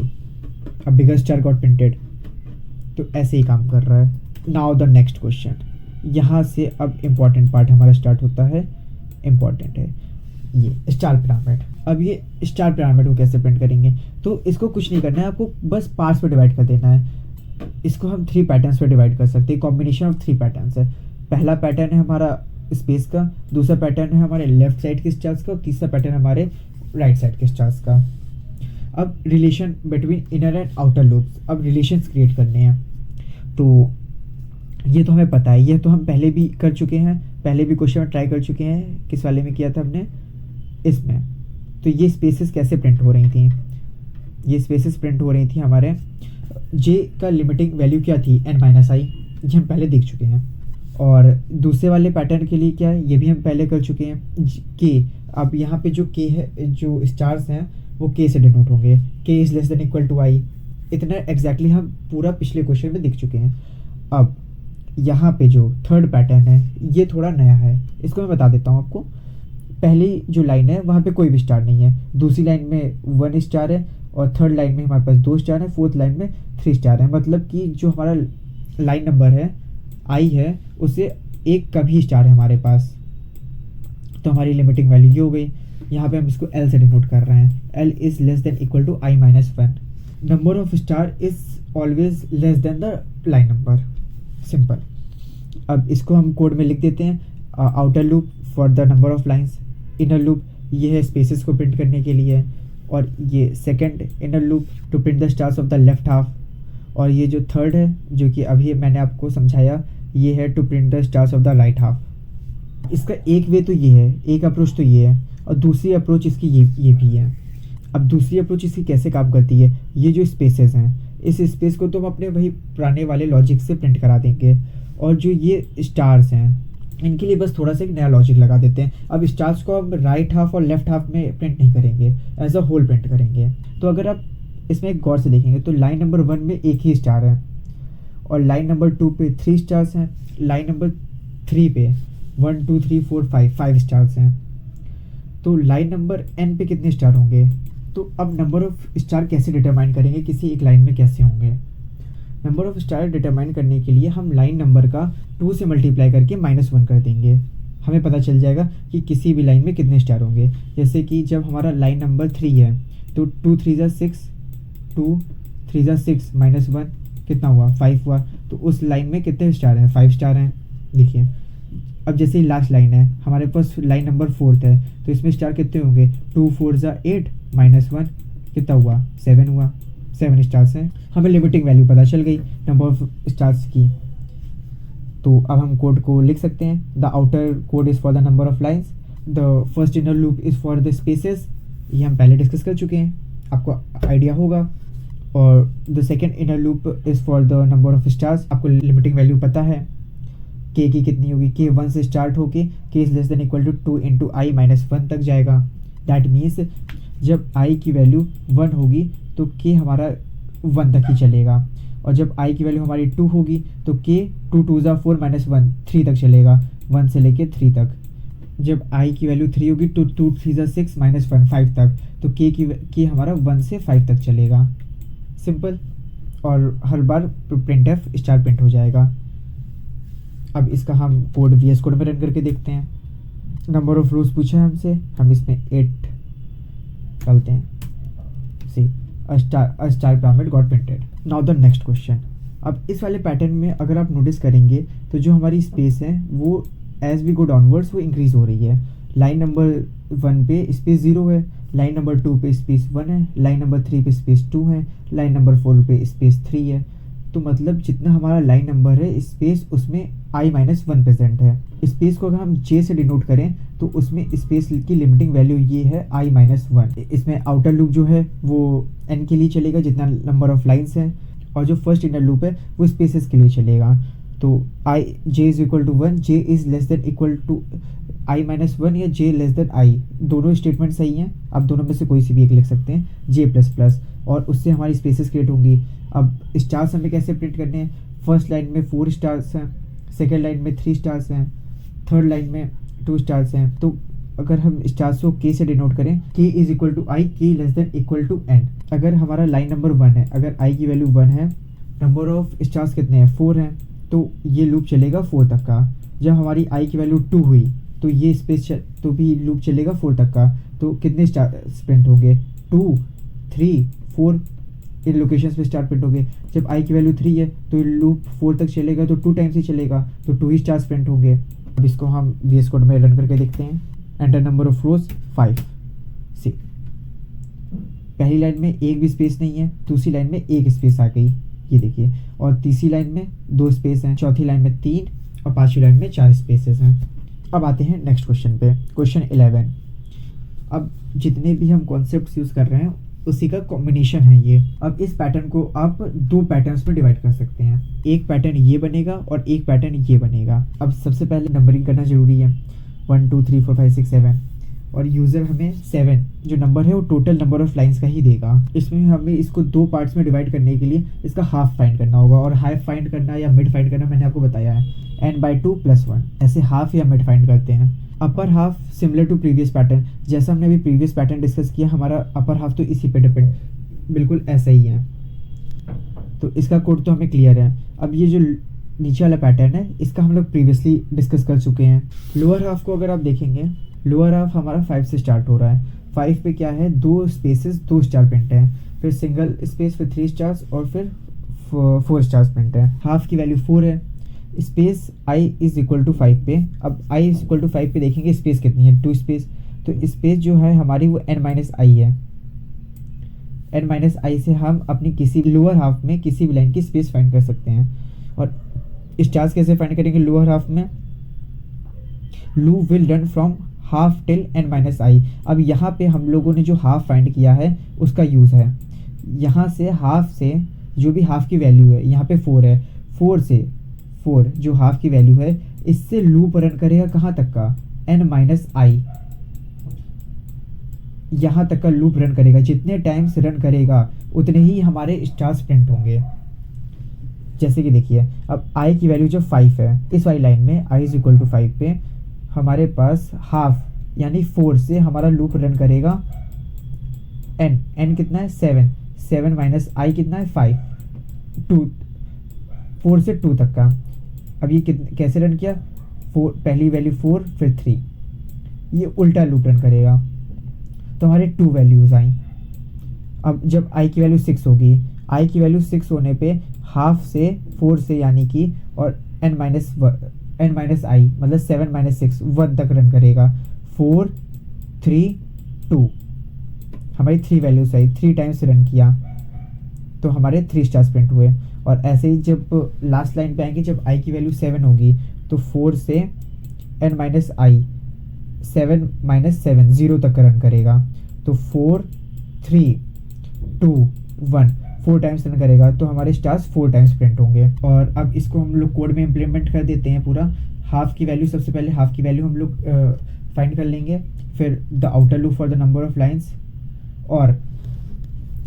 अब बिगर स्टार गॉट प्रिंटेड, तो ऐसे ही काम कर रहा है। Now the next question. यहाँ से अब इम्पॉर्टेंट पार्ट हमारा स्टार्ट होता है। इम्पॉर्टेंट है ये स्टार पिरामिड। अब ये स्टार पिरामिड को कैसे प्रिंट करेंगे, तो इसको कुछ नहीं करना है, आपको बस पार्ट्स में डिवाइड कर देना है। इसको हम 3 पैटर्न्स में डिवाइड कर सकते हैं। कॉम्बिनेशन ऑफ 3 पैटर्न्स है। पहला पैटर्न है हमारा स्पेस का, दूसरा पैटर्न है हमारे लेफ्ट साइड के स्टार्स का और तीसरा पैटर्न हमारे राइट साइड के स्टार्स का। अब relation between inner and outer loops, अब रिलेशंस क्रिएट करने हैं। तो ये तो हमें पता है, ये तो हम पहले भी कर चुके हैं, पहले भी क्वेश्चन में ट्राई कर चुके हैं। किस वाले में किया था हमने, इसमें। तो ये स्पेसेस कैसे प्रिंट हो रही थी, ये स्पेसेस प्रिंट हो रही थी हमारे। j का लिमिटिंग वैल्यू क्या थी, n माइनस आई, ये हम पहले देख चुके हैं। और दूसरे वाले पैटर्न के लिए क्या है, ये भी हम पहले कर चुके हैं, k। अब यहाँ पे जो k है, जो स्टार्स हैं वो k से डिनोट होंगे, k is less than equal to i। इतना एग्जैक्टली हम पूरा पिछले क्वेश्चन में देख चुके हैं। अब यहाँ पे जो थर्ड पैटर्न है ये थोड़ा नया है, इसको मैं बता देता हूँ आपको। पहली जो लाइन है वहाँ पे कोई भी स्टार नहीं है, दूसरी लाइन में 1 स्टार है और थर्ड लाइन में हमारे पास 2 स्टार है, फोर्थ लाइन में 3 स्टार है। मतलब कि जो हमारा लाइन नंबर है i है उससे एक कम ही स्टार है हमारे पास। तो हमारी लिमिटिंग वैल्यू ये हो गई। यहाँ पे हम इसको l से डिनोट कर रहे हैं, l is less than equal to i minus 1। Number of star is always less than the line number. Simple. अब इसको हम कोड में लिख देते हैं। Outer loop for the number of lines, inner loop ये है स्पेसेस को प्रिंट करने के लिए, और ये second inner loop to print the stars of the left half, और ये जो थर्ड है जो कि अभी मैंने आपको समझाया ये है to print the stars of the right half. इसका एक वे तो ये है, एक अप्रोच तो ये है, और दूसरी अप्रोच इसकी ये भी है। अब दूसरी अप्रोच इसकी कैसे काम करती है, ये जो स्पेसेस हैं इस स्पेस को तो हम अपने वही पुराने वाले लॉजिक से प्रिंट करा देंगे, और जो ये स्टार्स हैं इनके लिए बस थोड़ा सा एक नया लॉजिक लगा देते हैं। अब स्टार्स को हम राइट हाफ और लेफ्ट हाफ में प्रिंट नहीं करेंगे, एज अ होल प्रिंट करेंगे। तो अगर आप इसमें एक गौर से देखेंगे तो लाइन नंबर 1 में एक ही स्टार है, और लाइन नंबर 2 पे 3 स्टार्स हैं, लाइन नंबर 3 पे 1 2 3 4 5 स्टार्स हैं। तो लाइन नंबर n पे कितने स्टार होंगे, तो अब नंबर ऑफ स्टार कैसे डिटरमाइन करेंगे किसी एक लाइन में, कैसे होंगे। नंबर ऑफ स्टार डिटरमाइन करने के लिए हम लाइन नंबर का 2 से मल्टीप्लाई करके -1 कर देंगे, हमें पता चल जाएगा कि किसी भी लाइन में कितने स्टार होंगे। जैसे कि जब हमारा लाइन नंबर 3 है तो 2 3 ज़ा 6, 2 3 ज़ा 6 माइनस 1 कितना हुआ 5 हुआ। तो उस लाइन में कितने स्टार हैं 5 स्टार हैं। देखिए अब जैसे लास्ट लाइन है हमारे पास लाइन नंबर 4 है तो इसमें स्टार कितने होंगे 2 4 ज़ा 8 माइनस 1 कितना हुआ 7 हुआ। 7 स्टार्स हैं। हमें लिमिटिंग वैल्यू पता चल गई नंबर ऑफ स्टार्स की। तो अब हम कोड को लिख सकते हैं। The outer code is for the number of lines, the first inner loop is for the spaces, ये हम पहले डिस्कस कर चुके हैं, आपको आइडिया होगा। और the second inner loop is for the number of stars, आपको लिमिटिंग वैल्यू पता है के की कितनी होगी, के 1 से स्टार्ट होके के is less than equal to 2 into I minus 1 तक जाएगा। दैट मीन्स जब आई की वैल्यू 1 होगी तो के हमारा 1 तक ही चलेगा, और जब आई की वैल्यू हमारी 2 होगी तो के 2 2 ज़ा 4 माइनस 1 3 तक चलेगा, 1 से लेके 3 तक। जब आई की वैल्यू 3 होगी तो 2 3 ज़ा 6 माइनस 1 5 तक, तो के हमारा 1 से 5 तक चलेगा। सिंपल। और हर बार प्रिंट एफ स्टार प्रिंट हो जाएगा। अब इसका हम कोड वी एस कोड में रन करके देखते हैं। नंबर ऑफ रोज पूछा है हमसे, हम इसमें 8 डालते हैं। सी a star pyramid got printed. Now the next question. अब इस वाले पैटर्न में अगर आप नोटिस करेंगे तो जो हमारी स्पेस है वो एज वी गो डाउनवर्ड्स वो इंक्रीज हो रही है। लाइन नंबर 1 पे स्पेस 0 है, लाइन नंबर 2 पे स्पेस 1 है, लाइन नंबर 3 पे स्पेस 2 है, लाइन नंबर 4 पे स्पेस 3 है। तो मतलब जितना हमारा लाइन नंबर है स्पेस उसमें i माइनस 1 प्रेजेंट है। स्पेस को अगर हम j से डिनोट करें तो उसमें स्पेस की लिमिटिंग वैल्यू ये है i माइनस 1। इसमें आउटर लूप जो है वो n के लिए चलेगा जितना नंबर ऑफ लाइन्स हैं, और जो फर्स्ट इनर लूप है वो स्पेसेस के लिए चलेगा। तो j is equal to 1, j is less than equal to i minus 1 या j लेस देन i, दोनों स्टेटमेंट सही हैं। आप दोनों में से कोई सी भी एक लिख सकते हैं, j प्लस प्लस, और उससे हमारी स्पेसेस क्रिएट होंगी। अब स्टार्स हमें कैसे प्रिंट करने हैं, फर्स्ट लाइन में 4 स्टार्स हैं, सेकेंड लाइन में 3 स्टार्स हैं, थर्ड लाइन में 2 स्टार्स हैं। तो अगर हम स्टार्स को k से डिनोट करें, k is equal to i, k less than equal to n। अगर हमारा लाइन नंबर 1 है, अगर i की वैल्यू 1 है, नंबर ऑफ स्टार्स कितने हैं 4 हैं, तो ये लूप चलेगा 4 तक का। जब हमारी i की वैल्यू 2 हुई तो ये स्पेस तो भी लूप चलेगा 4 तक का। तो कितने स्टार्स प्रिंट होंगे 2 3 4, इन लोकेशंस पे स्टार प्रिंट होंगे। जब i की वैल्यू 3 है तो लूप 4 तक चलेगा तो 2 टाइम्स ही चलेगा, तो 2 ही स्टार्स प्रिंट होंगे। अब इसको हम वी एस कोड में रन करके देखते हैं। एंटर नंबर ऑफ रोज 5। सी पहली लाइन में एक भी स्पेस नहीं है, दूसरी लाइन में एक स्पेस आ गई, ये देखिए, और तीसरी लाइन में 2 स्पेस हैं, चौथी लाइन में 3 और पांचवी लाइन में 4 स्पेसेस हैं। अब आते हैं नेक्स्ट क्वेश्चन पे, क्वेश्चन 11। अब जितने भी हम कॉन्सेप्ट्स यूज़ कर रहे हैं उसी का कॉम्बिनेशन है ये। अब इस पैटर्न को आप 2 पैटर्न्स में डिवाइड कर सकते हैं, एक पैटर्न ये बनेगा और एक पैटर्न ये बनेगा। अब सबसे पहले नंबरिंग करना जरूरी है, 1 2 3 4 5 6 7, और यूज़र हमें 7 जो नंबर है वो टोटल नंबर ऑफ लाइंस का ही देगा। इसमें हमें इसको 2 पार्ट्स में डिवाइड करने के लिए इसका हाफ फाइंड करना होगा, और हाफ फाइंड करना या मिड फाइंड करना मैंने आपको बताया है, n/2 + 1, ऐसे हाफ या मिड फाइंड करते हैं। Upper half similar to previous pattern, जैसा हमने अभी प्रीवियस पैटर्न डिस्कस किया, हमारा अपर हाफ तो इसी पे डिपेंड बिल्कुल ऐसा ही है। तो इसका कोड तो हमें क्लियर है। अब ये जो नीचे वाला पैटर्न है इसका हम लोग प्रीवियसली डिस्कस कर चुके हैं। लोअर हाफ को अगर आप देखेंगे, लोअर हाफ हमारा 5 से स्टार्ट हो रहा है। 5 पे क्या है, 2 स्पेसेस 2 स्टार प्रिंट है, फिर सिंगल स्पेस, फिर 3 स्टार्स, और फिर 4 स्टार्स प्रिंट है। हाफ की वैल्यू 4 है, space i is equal to 5 पे। अब i इज इक्वल टू 5 पे देखेंगे स्पेस कितनी है, 2 स्पेस, तो स्पेस जो है हमारी वो n माइनस आई है। n माइनस आई से हम अपनी किसी लोअर हाफ में किसी भी लाइन की स्पेस फाइंड कर सकते हैं। और स्टार्स कैसे फाइंड करेंगे लोअर हाफ में, loop will run from half till n minus i. अब यहाँ पे हम लोगों ने जो हाफ फाइंड किया है उसका यूज़ है, यहाँ से हाफ से जो भी हाफ की वैल्यू है, यहाँ पे 4 है, 4 से 4 जो हाफ की वैल्यू है इससे लूप रन करेगा कहाँ तक का, n माइनस आई, यहाँ तक का लूप रन करेगा। जितने टाइम्स रन करेगा उतने ही हमारे स्टार्स प्रिंट होंगे। जैसे कि देखिए अब i की वैल्यू जो 5 है, इस वाली लाइन में i इज इक्वल टू 5 पे हमारे पास हाफ यानी 4 से हमारा लूप रन करेगा n कितना है 7 माइनस i कितना है 5, 2 4 से 2 तक का। अब ये कैसे रन किया, 4 पहली वैल्यू 4 फिर 3, ये उल्टा लूप रन करेगा, तो हमारे 2 वैल्यूज़ आई। अब जब i की वैल्यू 6 होगी, आई की वैल्यू 6 होने पे हाफ से 4 से यानी कि और n माइनस आई मतलब 7 माइनस 6 1 तक रन करेगा। 4 3 2 हमारी 3 वैल्यूज आई, 3 टाइम्स रन किया तो हमारे 3 स्टार्स प्रिंट हुए। और ऐसे ही जब लास्ट लाइन पे आएंगे, जब आई की वैल्यू 7 होगी तो 4 से n माइनस आई 7 माइनस 7 0 तक रन करेगा। तो 4 3 2 1 4 टाइम्स रन करेगा तो हमारे स्टार्स 4 टाइम्स प्रिंट होंगे। और अब इसको हम लोग कोड में इम्प्लीमेंट कर देते हैं पूरा। हाफ की वैल्यू, सबसे पहले हाफ की वैल्यू हम लोग फाइंड कर लेंगे, फिर the outer loop for the number of lines. और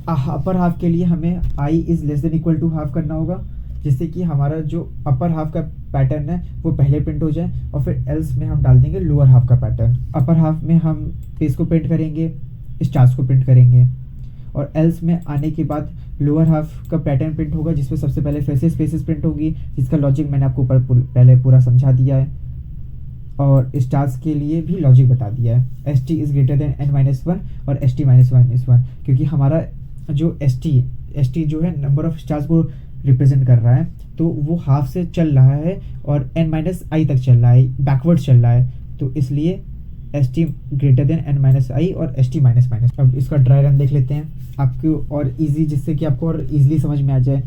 अपर हाफ के लिए हमें i is less than equal to half करना होगा, जिससे कि हमारा जो अपर हाफ का पैटर्न है वो पहले प्रिंट हो जाए, और फिर एल्स में हम डाल देंगे लोअर हाफ का पैटर्न। अपर हाफ में हम पेज को प्रिंट करेंगे, स्टार्स को प्रिंट करेंगे, और एल्स में आने के बाद लोअर हाफ का पैटर्न प्रिंट होगा, जिसमें सबसे पहले फिर से स्पेसेस प्रिंट होगी, जिसका लॉजिक मैंने आपको पहले पूरा समझा दिया है, और स्टार्स के लिए भी लॉजिक बता दिया है। S T is greater than n minus 1 और एस टी माइनस 1, क्योंकि हमारा जो एस टी जो है नंबर ऑफ स्टार्स को रिप्रेजेंट कर रहा है, तो वो हाफ से चल रहा है और n माइनस आई तक चल रहा है, बैकवर्ड चल रहा है, तो इसलिए S T greater than n minus i और एस टी माइनस माइनस। अब इसका ड्राई रन देख लेते हैं आपको और इजी, जिससे कि आपको और इजीली समझ में आ जाए।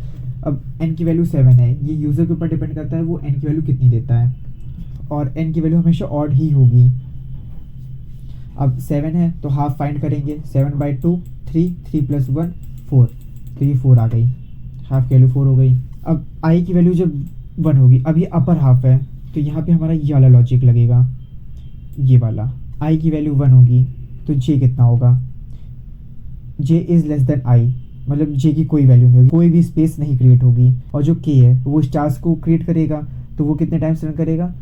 अब n की वैल्यू 7 है, ये यूज़र के ऊपर डिपेंड करता है वो n की वैल्यू कितनी देता है, और n की वैल्यू हमेशा ऑड ही होगी। अब 7 है तो हाफ फाइंड करेंगे, 7/2 3 प्लस 1 4, तो ये 4 आ गई, हाफ की वैल्यू 4 हो गई। अब i की वैल्यू जब 1 होगी, अब ये अपर हाफ है तो यहाँ पे हमारा ये वाला लॉजिक लगेगा, ये वाला। i की वैल्यू 1 होगी तो j कितना होगा, j is less than i, मतलब j की कोई वैल्यू नहीं होगी, कोई भी स्पेस नहीं क्रिएट होगी, और जो k है वो स्टार्स को क्रिएट करेगा, तो वो कितने टाइम्स रन करेगा,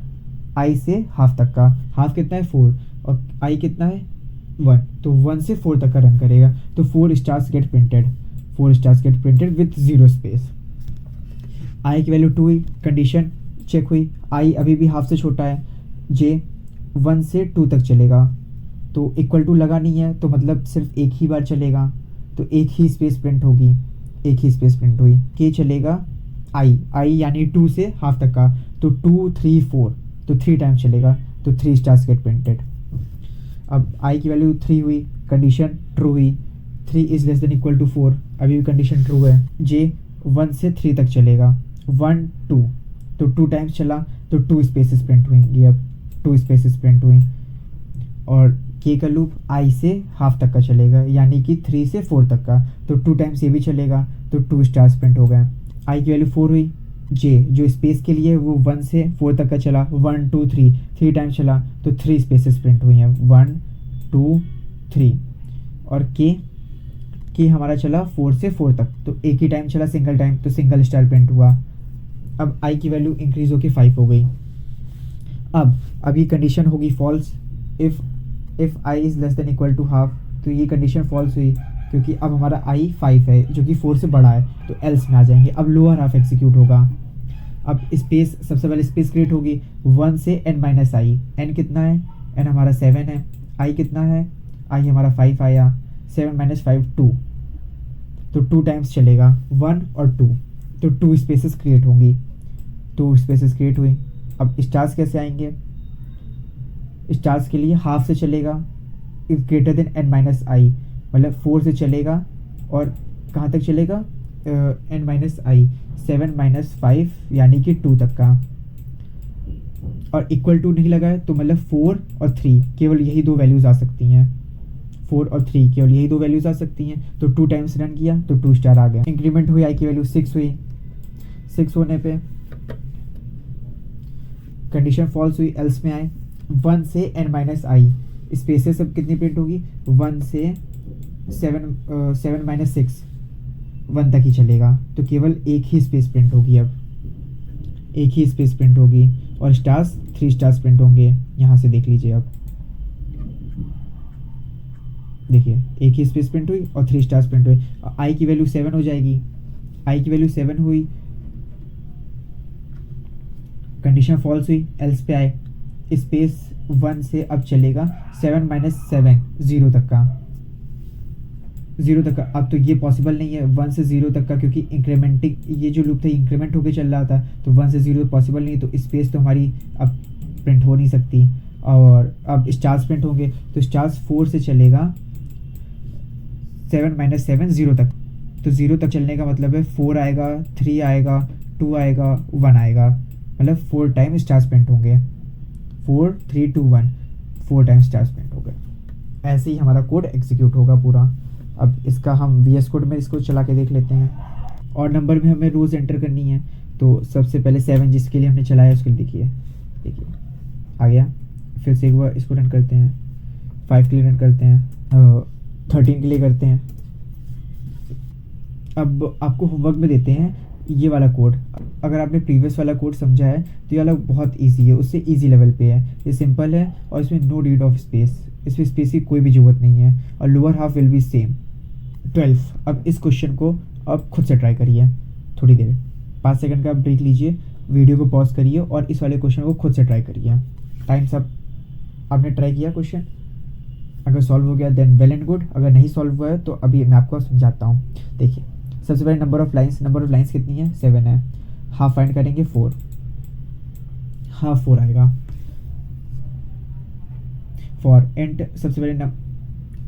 i से हाफ तक का। हाफ कितना है 4 और i कितना है 1, तो 1 से 4 तक का रन करेगा, तो 4 stars get printed, 4 stars get printed with 0 space. i की वैल्यू 2 हुई, कंडीशन चेक हुई, i अभी भी हाफ से छोटा है, j 1 से 2 तक चलेगा, तो इक्वल टू लगा नहीं है तो मतलब सिर्फ एक ही बार चलेगा, तो एक ही स्पेस प्रिंट होगी, एक ही स्पेस प्रिंट हुई। k चलेगा i यानी 2 से हाफ तक का, तो 2 3 4, तो 3 टाइम्स चलेगा, तो 3 स्टार्स गेट प्रिंटेड। अब i की वैल्यू 3 हुई, कंडीशन ट्रू हुई, 3 is less than equal to 4, अभी भी कंडीशन ट्रू है। j 1 से 3 तक चलेगा, 1 2, तो 2 टाइम्स चला, तो 2 स्पेसेस प्रिंट हुएंगी, अब 2 स्पेसेस प्रिंट हुई। और k का लूप i से हाफ तक का चलेगा, यानी कि 3 से 4 तक का, तो 2 टाइम्स ये भी चलेगा, तो 2 स्टार्स प्रिंट हो गए। i की वैल्यू 4 हुई, j जो स्पेस के लिए वो 1 से 4 तक का चला, 1 2 3 टाइम्स चला, तो 3 स्पेसेस प्रिंट हुई हैं, 1 2 3। और k हमारा चला 4 से 4 तक, तो एक ही टाइम चला, सिंगल टाइम, तो सिंगल स्टार प्रिंट हुआ। अब i की वैल्यू इंक्रीज होकर 5 हो गई। अब अभी कंडीशन होगी false, if i is less than equal to half, तो ये कंडीशन फॉल्स हुई, क्योंकि अब हमारा i 5 है जो कि 4 से बड़ा है, तो एल्स में आ जाएंगे। अब लोअर हाफ एग्जीक्यूट होगा, अब स्पेस, सबसे पहले स्पेस क्रिएट होगी 1 से n माइनस आई, n कितना है, n हमारा 7 है, i कितना है, i हमारा 5 आया, 7 माइनस 5 2, तो 2 टाइम्स चलेगा, 1 और 2, तो 2 स्पेसेस क्रिएट होंगी, 2 स्पेसेस क्रिएट हुई। अब स्टार्स कैसे आएंगे, स्टार्स के लिए हाफ से चलेगा, is greater than n minus i, मतलब 4 से चलेगा और कहाँ तक चलेगा, n माइनस आई 7 माइनस 5 यानी कि 2 तक का, और इक्वल टू नहीं लगा है, तो मतलब 4 और 3 केवल यही 2 वैल्यूज़ आ सकती हैं, 4 और 3 केवल यही 2 वैल्यूज़ आ सकती हैं, तो 2 टाइम्स रन किया तो 2 स्टार आ गया। इंक्रीमेंट हुई, i की वैल्यू 6 हुई, 6 होने पे कंडीशन फॉल्स हुई, एल्स में आए, 1 से n माइनस आई, स्पेसेस अब कितनी प्रिंट होगी, 1 से 7 माइनस 6 1 तक ही चलेगा, तो केवल एक ही स्पेस प्रिंट होगी, अब एक ही स्पेस प्रिंट होगी, और स्टार्स 3 स्टार्स प्रिंट होंगे। यहाँ से देख लीजिए, अब देखिए एक ही स्पेस प्रिंट हुई और 3 स्टार्स प्रिंट हुए। i की वैल्यू 7 हो जाएगी, i की वैल्यू 7 हुई, कंडीशन फॉल्स हुई, एल्स पे आए, स्पेस 1 से अब चलेगा 7 माइनस 7 0 तक का, 0 तक का। अब तो ये पॉसिबल नहीं है 1 से 0 तक का, क्योंकि इंक्रीमेंटिंग ये जो लूप था इंक्रीमेंट होके चल रहा था, तो 1 से 0 पॉसिबल नहीं है, तो स्पेस तो हमारी अब प्रिंट हो नहीं सकती। और अब स्टार्स प्रिंट होंगे तो स्टार्स 4 से चलेगा 7 - 7 0 तक। तो 0 तक चलने का मतलब है 4 आएगा, 3 आएगा, 2 आएगा, 1 आएगा, मतलब 4 टाइम स्टार्स प्रिंट होंगे। 4 3 2 1 4 टाइम स्टार्स प्रिंट हो गए। ऐसे ही हमारा कोड एग्जीक्यूट होगा पूरा। अब इसका हम VS कोड में इसको चला के देख लेते हैं। और नंबर में हमें रोज़ एंटर करनी है, तो सबसे पहले 7 जिसके लिए हमने चलाया उसके लिए देखिए आ गया। फिर से एक बार इसको रन करते हैं, 5 के लिए रन करते हैं, 13 के लिए करते हैं। अब आपको होमवर्क में देते हैं ये वाला कोड। अगर आपने प्रीवियस वाला कोड समझा है तो ये वाला बहुत इजी है, उससे इजी लेवल पे है। ये सिंपल है और इसमें नो नीड ऑफ स्पेस, इसमें स्पेस की कोई भी ज़रूरत नहीं है। और lower half will be same 12। अब इस क्वेश्चन को अब खुद से ट्राई करिए, थोड़ी देर 5 सेकंड का ब्रेक लीजिए, वीडियो को पॉज करिए और इस वाले क्वेश्चन को खुद से ट्राई करिए। Times up. आपने ट्राई किया क्वेश्चन, अगर सॉल्व हो गया देन वेल एंड गुड, अगर नहीं सॉल्व हुआ है तो अभी मैं आपको समझाता हूँ। देखिए सबसे पहले नंबर ऑफ लाइंस कितनी है, 7 है। हाफ फाइंड करेंगे 4, हाफ 4 आएगा। फॉर एंड सबसे पहले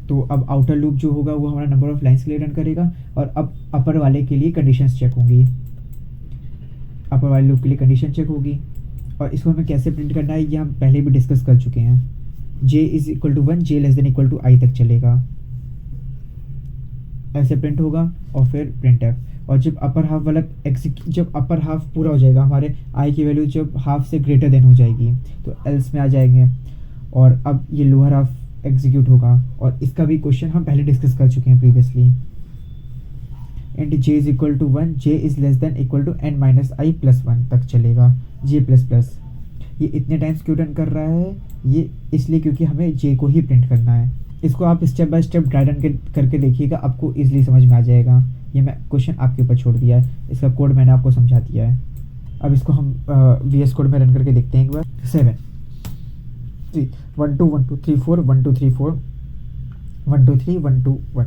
तो अब आउटर लूप जो होगा वो हमारा नंबर ऑफ लाइंस के लिए रन करेगा, और अब अपर वाले के लिए कंडीशंस चेक होंगी। अपर वाले लूप के लिए कंडीशन चेक होगी, और इसको हमें कैसे प्रिंट करना है ये हम पहले भी डिस्कस कर चुके हैं। j = 1, j <= i तक चलेगा, ऐसे प्रिंट होगा। और फिर प्रिंट एफ। और जब अपर हाफ पूरा हो जाएगा, हमारे i की वैल्यू जब हाफ से ग्रेटर देन हो जाएगी तो एल्स में आ जाएंगे, और अब ये लोअर हाफ एग्जीक्यूट होगा। और इसका भी क्वेश्चन हम पहले डिस्कस कर चुके हैं previously. And j = 1, j <= n - i + 1 तक चलेगा, j++। ये इतने टाइम्स क्यों रन कर रहा है, ये इसलिए क्योंकि हमें j को ही प्रिंट करना है। इसको आप step by step dry run करके देखिएगा, आपको इजीली समझ में आ जाएगा। ये मैं क्वेश्चन आपके ऊपर छोड़ दिया है, इसका कोड मैंने आपको समझा दिया है। अब इसको हम VS कोड में रन करके देखते हैं एक बार। 7 3 1 2 1 2 3 4 1 2 3 4 1 2 3 1 2 1